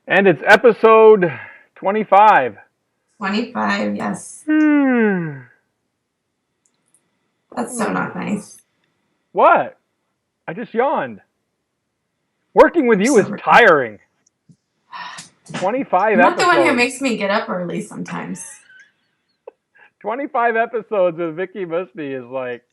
And it's episode 25. 25, yes. Hmm. That's so not nice. What? I just yawned. Working with I'm you is so tiring. 25 I'm not the one who episodes. makes me get up early sometimes. 25 episodes with Vickie Musni is like,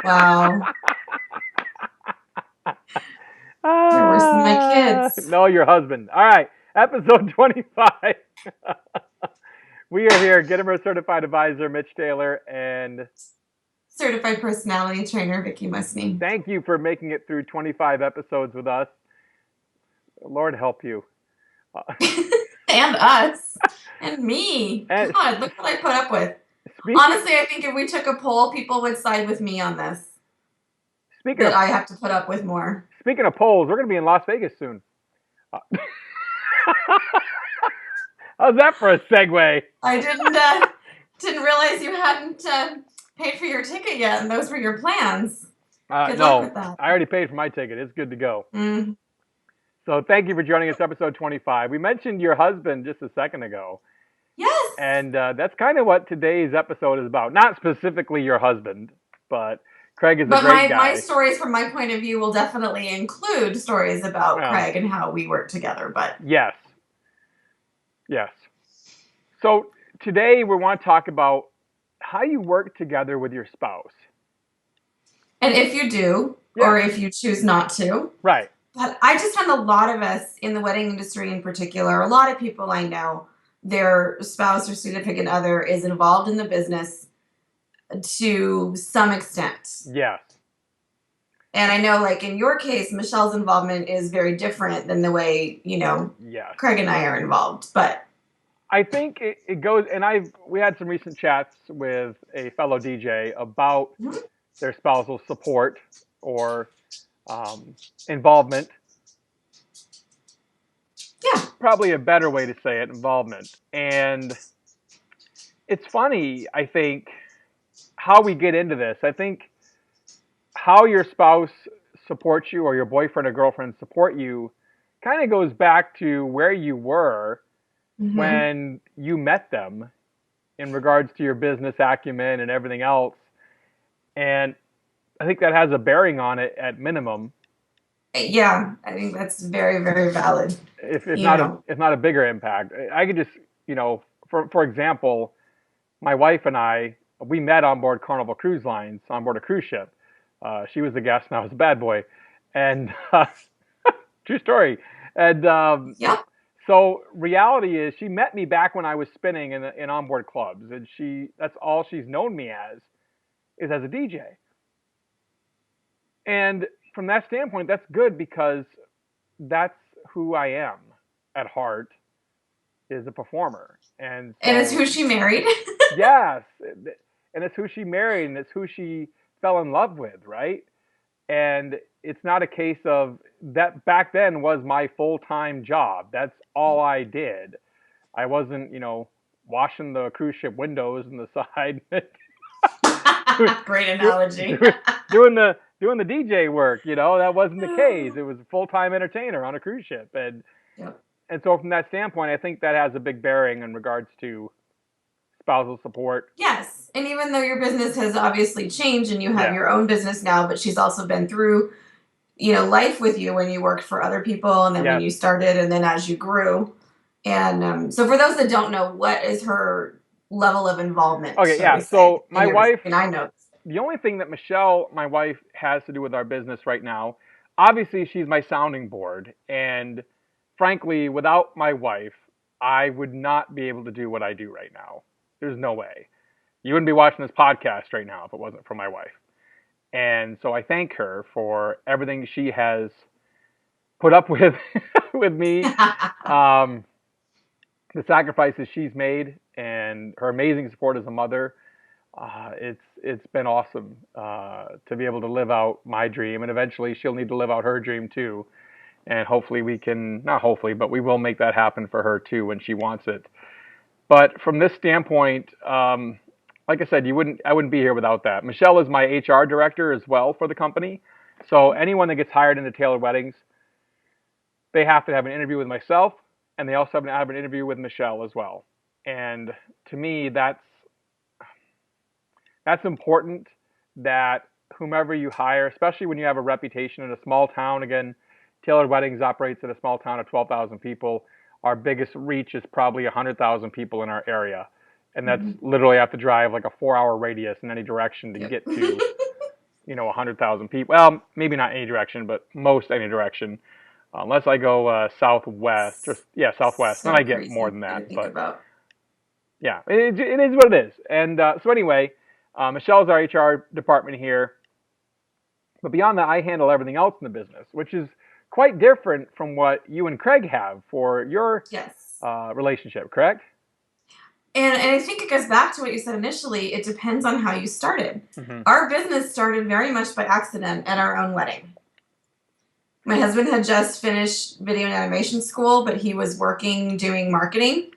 Wow. You're worse than my kids. no, your husband. All right, episode 25. We are here, Gitomer certified advisor Mitch Taylor, and Certified personality trainer, Vickie Musni. thank you for making it through 25 episodes with us. Lord help you. And us. And me. And God, look what I put up with. speaking Honestly, I think if we took a poll, people would side with me on this. speaking That of I have to put up with more. speaking of polls, we're going to be in Las Vegas soon. Uh, How's that for a segue? I didn't realize you hadn't paid for your ticket yet, and those were your plans. Good luck No, with that. I already paid for my ticket. It's good to go. Mm. So thank you for joining us, episode 25. We mentioned your husband just a second ago, Yes. and that's kind of what today's episode is about. Not specifically your husband, but Craig is a But great my guy. stories from my point of view will definitely include stories about Well, Craig and how we work together. But yes, yes. So today we want to talk about how you work together with your spouse. and if you do, Yeah, or if you choose not to, right. but I just find a lot of us in the wedding industry in particular, a lot of people I know, their spouse or significant other is involved in the business to some extent. Yes. And I know, like in your case, Michelle's involvement is very different than the way, Yes. Craig and I are involved. But I think it goes, and we had some recent chats with a fellow DJ about their spousal support or involvement. yeah, Probably a better way to say it, involvement. And it's funny, I think, how we get into this. I think how your spouse supports you or your boyfriend or girlfriend support you kind of goes back to where you were hmm when you met them in regards to your business acumen and everything else. And I think that has a bearing on it at minimum, yeah, I think that's very, very valid. if You not a know, if not a bigger impact. I could just for example, my wife and I we met on board Carnival Cruise Lines on board a cruise ship. She was the guest and I was the bad boy, and true story. And yep. so reality is she met me back when I was spinning in onboard clubs, and that's all she's known me as is as a DJ. And from that standpoint, that's good because that's who I am at heart is a performer. And And it's so, who she married. yes, and it's who she married and it's who she fell in love with, right? And it's not a case of that back then was my full-time job. That's all I did. I wasn't, washing the cruise ship windows on the side, Great do, analogy. do, doing the DJ work. That wasn't the case. It was a full-time entertainer on a cruise ship, and Yep. and so from that standpoint, I think that has a big bearing in regards to spousal support. Yes. And even though your business has obviously changed and you have Yeah. your own business now, but she's also been through, life with you when you worked for other people and then when Yes. you started and then as you grew. And so for those that don't know, what is her level of involvement, Okay. shall Yeah. we say, So in my your business? wife, I mean, I know. the only thing that Michelle, my wife, has to do with our business right now, obviously she's my sounding board, and frankly, without my wife, I would not be able to do what I do right now. There's no way. You wouldn't be watching this podcast right now if it wasn't for my wife. And so I thank her for everything she has put up with with me, um, the sacrifices she's made, and her amazing support as a mother. It's been awesome to be able to live out my dream, and eventually she'll need to live out her dream too. And hopefully we can, not hopefully, but we will make that happen for her too when she wants it. But from this standpoint, like I said, I wouldn't be here without that. Michelle is my HR director as well for the company. So anyone that gets hired into tailored weddings, they have to have an interview with myself, and they also have to have an interview with Michelle as well. And to me, that's important, that whomever you hire, especially when you have a reputation in a small town. Again, Tailored Weddings operates in a small town of 12,000 people. Our biggest reach is probably 100,000 people in our area. And that's literally have to drive like a 4-hour radius in any direction to get to, 100,000 people. Well, maybe not any direction, but most any direction. Unless I go southwest, southwest, So then I get crazy more than to that. think But about. yeah, it is what it is. And so anyway, Michelle's our HR department here. But beyond that, I handle everything else in the business, which is quite different from what you and Craig have for your Yes. relationship, correct? And I think it goes back to what you said initially. It depends on how you started. Our business started very much by accident at our own wedding. My husband had just finished video and animation school, but he was working doing marketing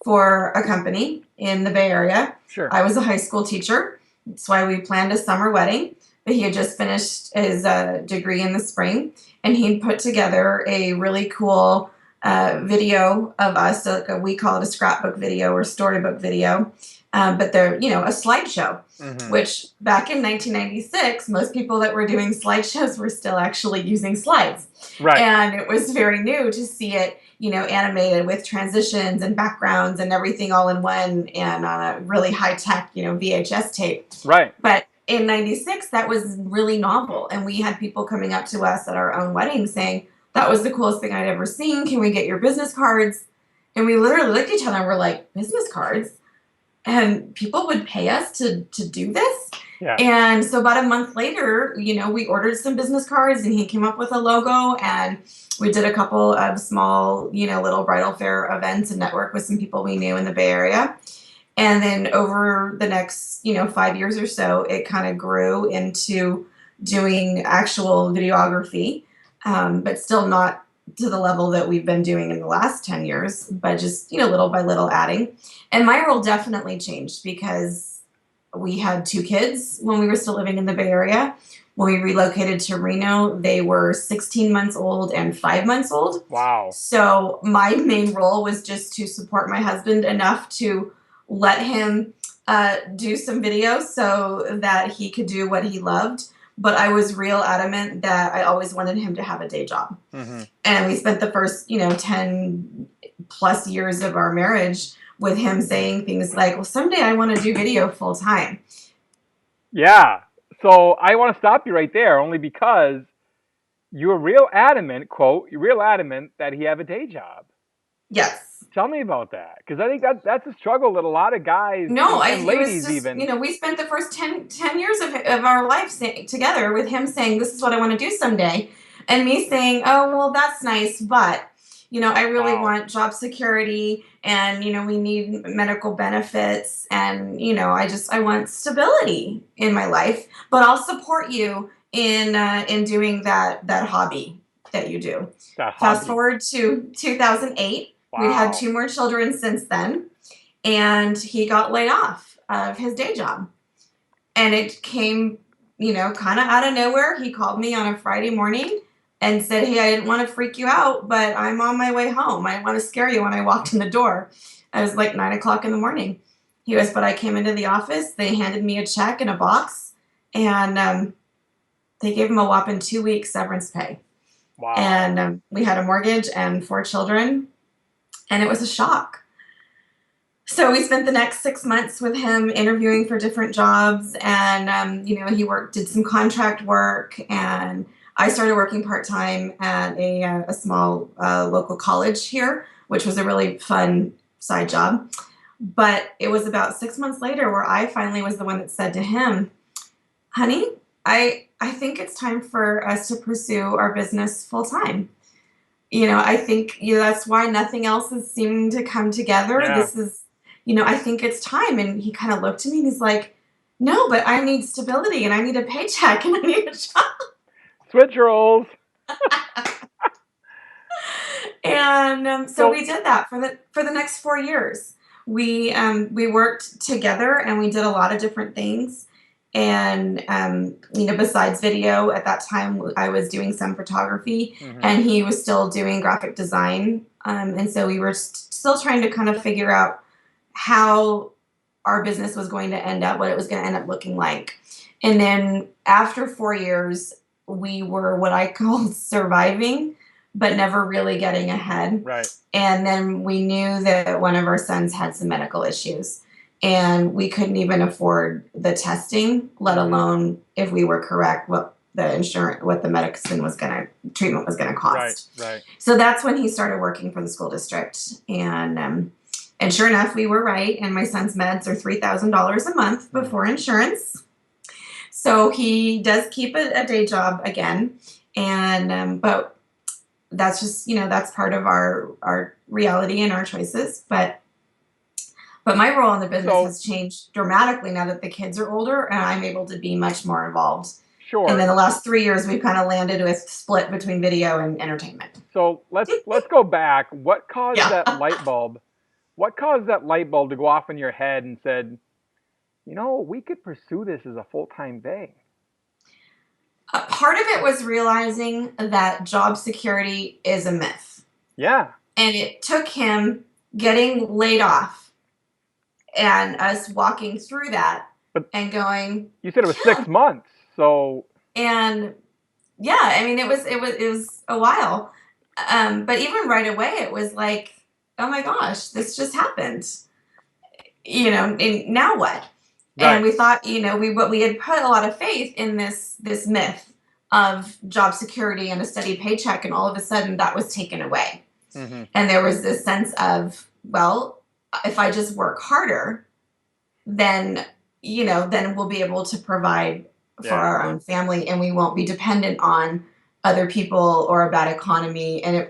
for a company in the Bay Area. Sure. I was a high school teacher. That's why we planned a summer wedding. But he had just finished his degree in the spring, and he put together a really cool video of us. We call it a scrapbook video or storybook video. But they're, a slideshow, which back in 1996, most people that were doing slideshows were still actually using slides. Right. And it was very new to see it, animated with transitions and backgrounds and everything all in one, and on a really high tech, VHS tape. Right. But in 96, that was really novel. And we had people coming up to us at our own wedding saying, that was the coolest thing I'd ever seen. Can we get your business cards? And we literally looked at each other and were like, business cards? And people would pay us to do this? Yeah. And so about a month later, we ordered some business cards, and he came up with a logo, and we did a couple of small, little bridal fair events and network with some people we knew in the Bay Area. And then over the next, 5 years or so, it kind of grew into doing actual videography, but still not to the level that we've been doing in the last 10 years, but just, little by little adding. And my role definitely changed because we had 2 kids when we were still living in the Bay Area. When we relocated to Reno, they were 16 months old and 5 months old. Wow. So my main role was just to support my husband enough to let him do some videos so that he could do what he loved. But I was real adamant that I always wanted him to have a day job. And we spent the first, 10 plus years of our marriage with him saying things like, well, someday I want to do video full time. Yeah. So I want to stop you right there only because you were real adamant, quote, you're real adamant that he have a day job. Yes. Tell me about that, because I think that's a struggle that a lot of guys and ladies even. We spent the first 10 years of our life together with him saying, this is what I want to do someday. And me saying, oh, well, that's nice, but, I really want job security, and, we need medical benefits, and, I want stability in my life, but I'll support you in doing that hobby that you do. Fast forward to 2008. Wow. We'd had 2 more children since then, and he got laid off of his day job. And it came, kind of out of nowhere. He called me on a Friday morning and said, hey, I didn't want to freak you out, but I'm on my way home. I didn't want to scare you when I walked in the door. It was like 9 o'clock in the morning. He goes, but I came into the office. They handed me a check in a box, and they gave him a whopping 2 weeks severance pay. Wow. And we had a mortgage and 4 children. And it was a shock. So we spent the next 6 months with him interviewing for different jobs. And, he did some contract work. And I started working part-time at a small local college here, which was a really fun side job. But it was about 6 months later where I finally was the one that said to him, honey, I think it's time for us to pursue our business full-time. I think that's why nothing else is seeming to come together. Yeah. This is, I think it's time. And he kind of looked at me and he's like, no, but I need stability and I need a paycheck and I need a job. Switch roles. And so So we did that for the next 4 years. We worked together and we did a lot of different things. And besides video, at that time I was doing some photography, hmm and he was still doing graphic design. And so we were still trying to kind of figure out how our business was going to end up, what it was going to end up looking like. And then after 4 years, we were what I call surviving, but never really getting ahead. right. And then we knew that one of our sons had some medical issues, and we couldn't even afford the testing, let hmm alone, if we were correct, what the medicine was gonna treatment was gonna Right. cost. Right. So that's when he started working for the school district, and sure enough, we were right. And my son's meds are $3,000 a month Mm. before insurance. So he does keep a day job again, and but that's just that's part of our reality and our choices. But my role in the business So has changed dramatically now that the kids are older and I'm able to be much more involved. And sure. then the last 3 years, we've kind of landed with split between video and entertainment. So let's go back. What caused Yeah. that light bulb? What caused that light bulb to go off in your head and said, we could pursue this as a full-time thing? Part of it was realizing that job security is a myth. Yeah. And it took him getting laid off and us walking through that But and going, you said it was yeah. 6 months. So And yeah, I mean, it was a while. But even right away, it was like, oh my gosh, this just happened. And now what? And right. we thought, we had put a lot of faith in this myth of job security and a steady paycheck, and all of a sudden that was taken away. hmm And there was this sense of, well, if I just work harder, then then we'll be able to provide for Yeah. our own family, and we won't be dependent on other people or a bad economy. And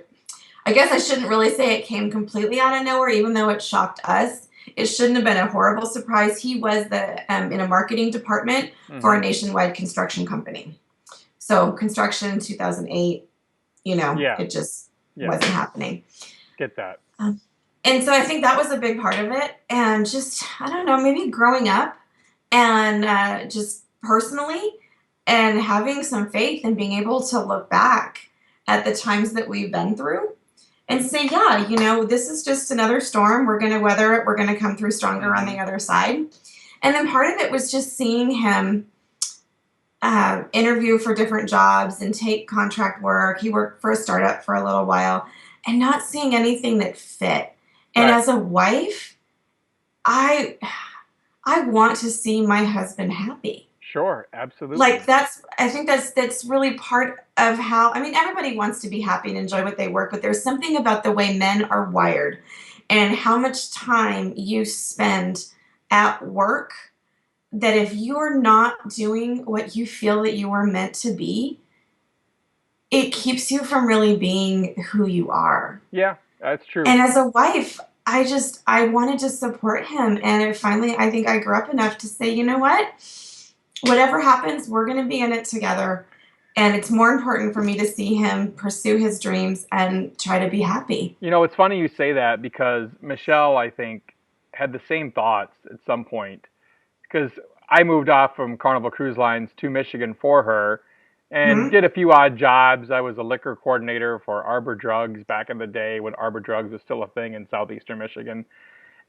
I guess I shouldn't really say it came completely out of nowhere, even though it shocked us. It shouldn't have been a horrible surprise. He was in a marketing department for hmm a nationwide construction company. So construction in 2008, Yeah. it just Yeah. wasn't happening. Get that. Um, and so I think that was a big part of it. And just, I don't know, maybe growing up and just personally, and having some faith and being able to look back at the times that we've been through and say, yeah, this is just another storm. We're going to weather it. We're going to come through stronger on hmm the other side. And then part of it was just seeing him interview for different jobs and take contract work. He worked for a startup for a little while and not seeing anything that fit. And Right. as a wife, I want to see my husband happy. Sure. Absolutely. Like I think that's really part of how, I mean, everybody wants to be happy and enjoy what they work, but there's something about the way men are wired and how much time you spend at work, that if you're not doing what you feel that you were meant to be, it keeps you from really being who you are. Yeah. That's true. And as a wife, I wanted to support him. And finally, I think I grew up enough to say, you know what? Whatever happens, we're going to be in it together. And it's more important for me to see him pursue his dreams and try to be happy. It's funny you say that because Michelle, I think, had the same thoughts at some point. Because I moved off from Carnival Cruise Lines to Michigan for her and Hmm. did a few odd jobs. I was a liquor coordinator for Arbor Drugs back in the day when Arbor Drugs was still a thing in southeastern Michigan.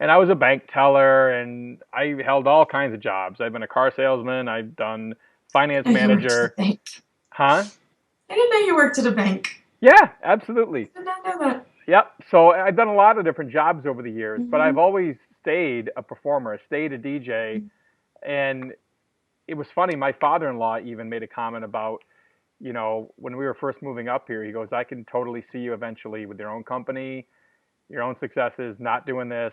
And I was a bank teller and I held all kinds of jobs. I've been a car salesman. I've done finance And you worked at a manager. bank. Huh? I didn't know you worked at a bank. Yeah, absolutely. I did not know that. Yep. So I've done a lot of different jobs over the years, but Hmm. I've always stayed a performer, stayed a DJ. And it was funny. My father-in-law even made a comment about, when we were first moving up here, he goes, I can totally see you eventually with your own company, your own successes, not doing this.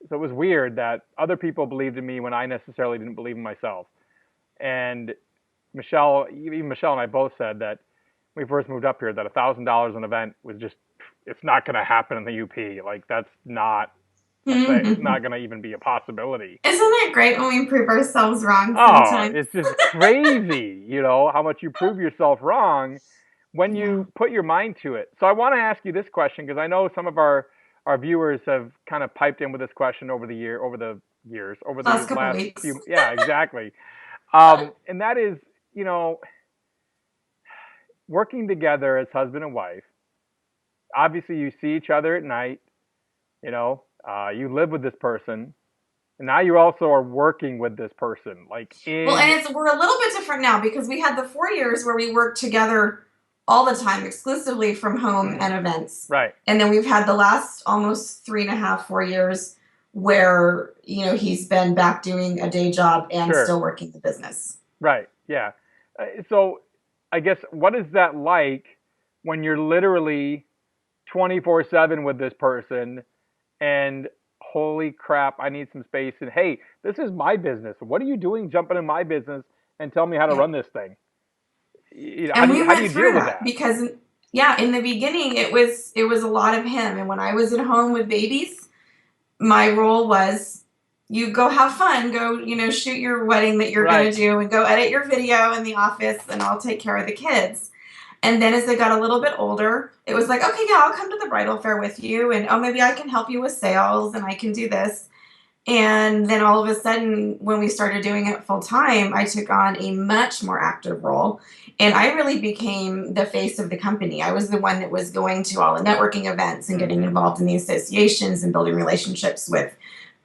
So it was weird that other people believed in me when I necessarily didn't believe in myself. And even Michelle and I both said that when we first moved up here, that $1,000 an event was just, it's not going to happen in the UP. Like that's not a thing. It's Hmm. not going to even be a possibility. Isn't it great when we prove ourselves wrong Oh, sometimes? it's just crazy, how much you prove yourself wrong when Yeah. you put your mind to it. So I want to ask you this question because I know some of our viewers have kind of piped in with this question over the years, over the Last couple last weeks. few. Yeah, exactly. And that is, you know, working together as husband and wife. Obviously, you see each other at night. You know, you live with this person, and now you also are working with this person, like Well, in and we're a little bit different now because we had the 4 years where we worked together all the time, exclusively from home and events. right, And then we've had the last almost 3.5, 4 years where, he's been back doing a day job and sure, still working the business. right, yeah. So, I guess what is that like when you're literally 24/7 with this person, and holy crap, I need some space, and hey, this is my business. What are you doing jumping in my business and tell me how to Yeah. run this thing? You know, And we how do went you deal through with that that? because, yeah, in the beginning it was a lot of him. And when I was at home with babies, my role was, you go have fun, go, shoot your wedding that you're going Right, to do, and go edit your video in the office, and I'll take care of the kids. And then as they got a little bit older, it was like, okay, yeah, I'll come to the bridal fair with you, and oh, maybe I can help you with sales, and I can do this. And then all of a sudden, when we started doing it full time, I took on a much more active role. And I really became the face of the company. I was the one that was going to all the networking events and getting involved in the associations and building relationships with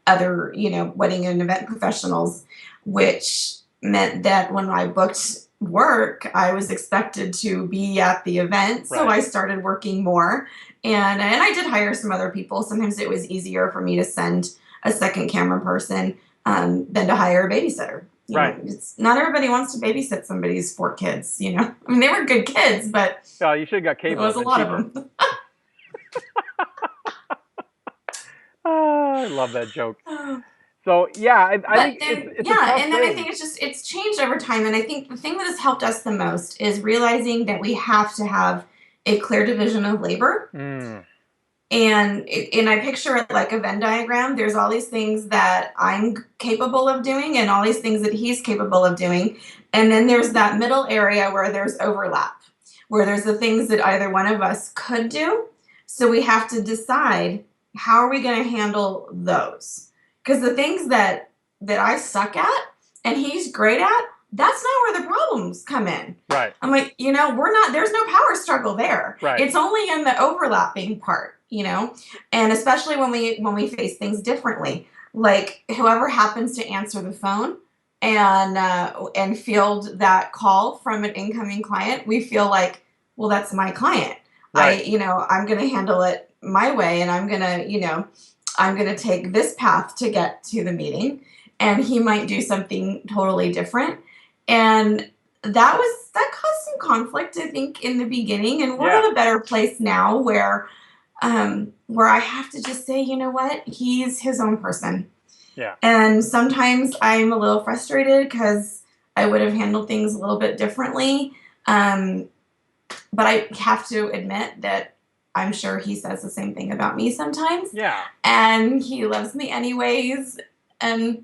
other, wedding and event professionals, which meant that when I booked work, I was expected to be at the event. So right, I started working more. And I did hire some other people. Sometimes it was easier for me to send a second camera person than to hire a babysitter. right. It's not everybody wants to babysit somebody's 4 kids. I mean, they were good kids, but Well, you should have got it cable was a and lot of cheaper. them. I love that joke. So yeah, I But think then, it's a yeah, tough and then I thing. think it's changed over time. And I think the thing that has helped us the most is realizing that we have to have a clear division of labor. Mm, And I picture it like a Venn diagram. There's all these things that I'm capable of doing and all these things that he's capable of doing. And then there's that middle area where there's overlap, where there's the things that either one of us could do. So we have to decide, how are we going to handle those? Because the things that I suck at and he's great at, that's not where the problems come in. right, I'm like, there's no power struggle there. right, It's only in the overlapping part. And especially when we face things differently. Like whoever happens to answer the phone and field that call from an incoming client, we feel like, well, that's my client. right, I'm gonna handle it my way, and I'm gonna take this path to get to the meeting, and he might do something totally different. And that caused some conflict, I think, in the beginning. And we're yeah, in a better place now where I have to just say, you know what, he's his own person. yeah, And sometimes I'm a little frustrated because I would have handled things a little bit differently. Um, but I have to admit that I'm sure he says the same thing about me sometimes. yeah. And he loves me anyways. And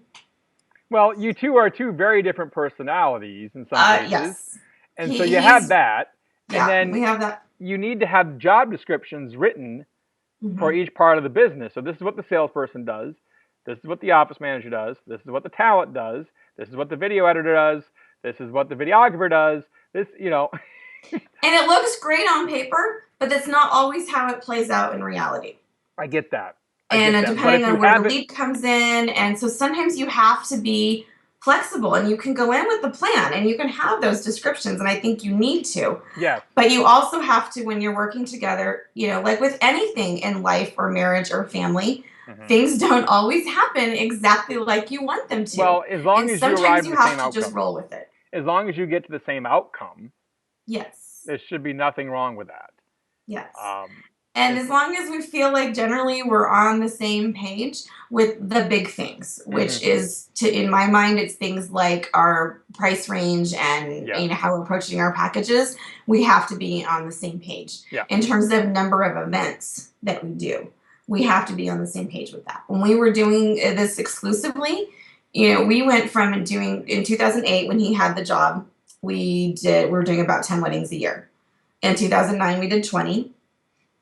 Well, you two are two very different personalities in some cases, yes, and so you have he's, that, and yeah, then we have that. you need to have job descriptions written for Mhm. each part of the business. So this is what the salesperson does. This is what the office manager does. This is what the talent does. This is what the video editor does. This is what the videographer does. This. And it looks great on paper, but that's not always how it plays out in reality. I get that. I And get that. But depending if you on where the have it, lead comes in, and so sometimes you have to be flexible, and you can go in with the plan and you can have those descriptions, and I think you need to. yes. But you also have to, when you're working together, like with anything in life or marriage or family, Hmm. things don't always happen exactly like you want them to. Well, as long And as you sometimes arrive at you the same have to just outcome, roll with it. as long as you get to the same outcome, Yes. there should be nothing wrong with that. Yes. Um, And and as long as we feel like generally we're on the same page with the big things, which mhm, is, in my mind, it's things like our price range and yes, how we're approaching our packages. We have to be on the same page. yeah, In terms of number of events that we do, we have to be on the same page with that. When we were doing this exclusively, we went from doing, in 2008 when he had the job, we were doing about 10 weddings a year. In 2009, we did 20.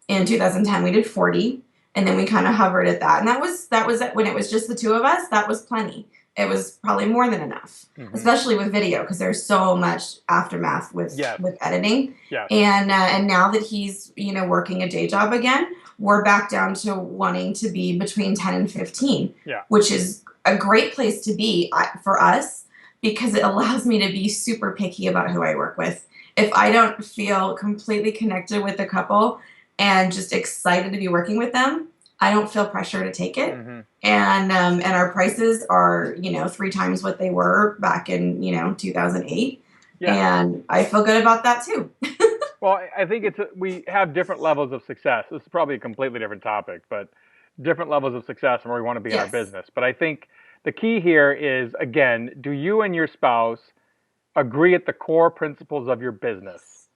In 2010, we did 40. And then we kind of hovered at that. And that was when it was just the two of us, that was plenty. It was probably more than enough, especially with video, because there's so much aftermath with editing. Yes. And now that he's, working a day job again, we're back down to wanting to be between 10 and 15, which is a great place to be for us, because it allows me to be super picky about who I work with. If I don't feel completely connected with the couple and just excited to be working with them, I don't feel pressure to take it. And our prices are, 3 times what they were back in, 2008. And I feel good about that too. Well, I think we have different levels of success. This is probably a completely different topic, but different levels of success and where we want to be in our business. But I think the key here is, again, do you and your spouse agree at the core principles of your business?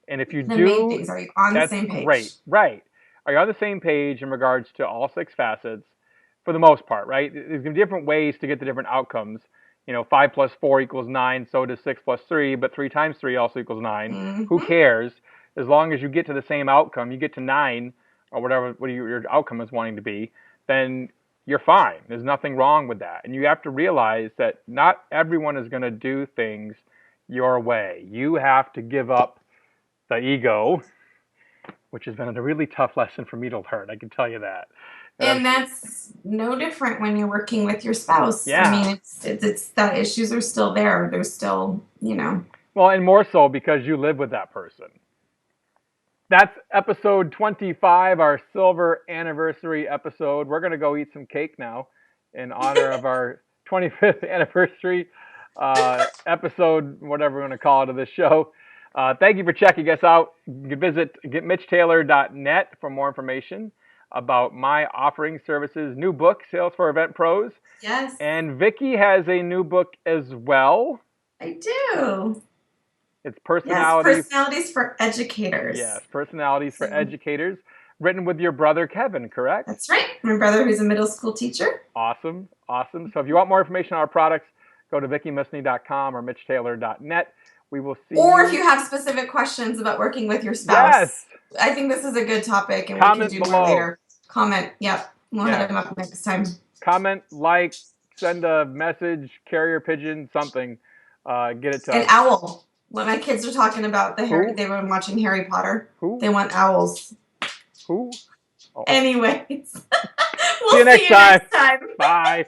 And if you the main things, are you on the same page? Right. Are you on the same page in regards to all 6 facets for the most part, right? There's different ways to get the different outcomes. 5 plus 4 equals 9, so does 6 plus 3, but 3 times 3 also equals 9. Who cares? As long as you get to the same outcome, you get to 9, or whatever your outcome is wanting to be, then you're fine. There's nothing wrong with that. And you have to realize that not everyone is going to do things your way. You have to give up the ego, which has been a really tough lesson for me to learn. I can tell you that. And that's no different when you're working with your spouse. Yeah. I mean, it's that issues are still there. There's still, Well, and more so because you live with that person. That's episode 25, our silver anniversary episode. We're going to go eat some cake now in honor of our 25th anniversary episode, whatever we're going to call it, of this show. Thank you for checking us out. You can visit getmitchtaylor.net for more information about my offering services, new book, Sales for Event Pros. Yes. And Vickie has a new book as well. I do. It's Personalities. Yes, Personalities for Educators. Yes, Personalities for Educators, written with your brother, Kevin, correct? That's right. My brother, who's a middle school teacher. Awesome. So if you want more information on our products, go to VickieMusni.com or MitchTaylor.net. We will see Or if you have specific questions about working with your spouse. Yes. I think this is a good topic, and Comment we can do below. more later. Comment. Yep. We'll hit them up next time. Comment, like, send a message, carrier pigeon, something. Get it to An us. owl. When my kids are talking about they've been watching Harry Potter. Who? They want owls. Who? Oh. Anyways. See you next time. Bye.